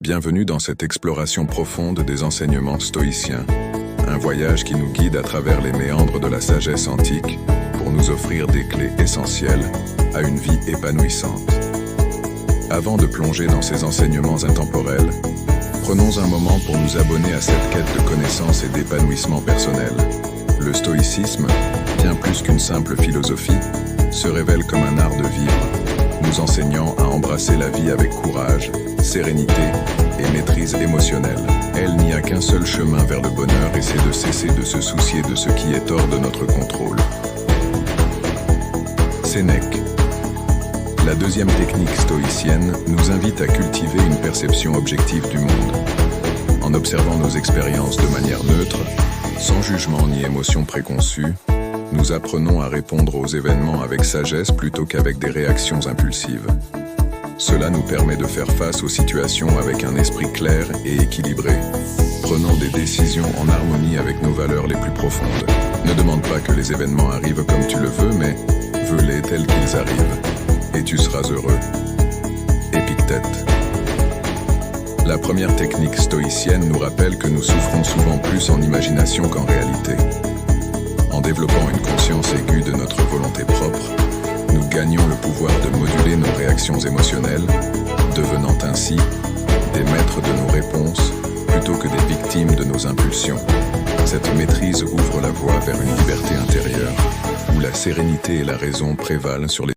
Bienvenue dans cette exploration profonde des enseignements stoïciens, un voyage qui nous guide à travers les méandres de la sagesse antique pour nous offrir des clés essentielles à une vie épanouissante. Avant de plonger dans ces enseignements intemporels, prenons un moment pour nous abonner à cette quête de connaissance et d'épanouissement personnel. Le stoïcisme, bien plus qu'une simple philosophie, se révèle comme un art de vivre, nous enseignant à embrasser la vie avec courage, sérénité et maîtrise émotionnelle. Elle n'y a qu'un seul chemin vers le bonheur et c'est de cesser de se soucier de ce qui est hors de notre contrôle. Sénèque. La deuxième technique stoïcienne nous invite à cultiver une perception objective du monde. En observant nos expériences de manière neutre, sans jugement ni émotion préconçue, nous apprenons à répondre aux événements avec sagesse plutôt qu'avec des réactions impulsives. Cela nous permet de faire face aux situations avec un esprit clair et équilibré, prenant des décisions en harmonie avec nos valeurs les plus profondes. Ne demande pas que les événements arrivent comme tu le veux, mais veux-les tels qu'ils arrivent, et tu seras heureux. Épictète. La première technique stoïcienne nous rappelle que nous souffrons souvent plus en imagination qu'en réalité. En développant une conscience aiguë de notre volonté propre, nous gagnons le pouvoir de moduler nos réactions émotionnelles, devenant ainsi des maîtres de nos réponses plutôt que des victimes de nos impulsions. Cette maîtrise ouvre la voie vers une liberté intérieure, où la sérénité et la raison prévalent sur les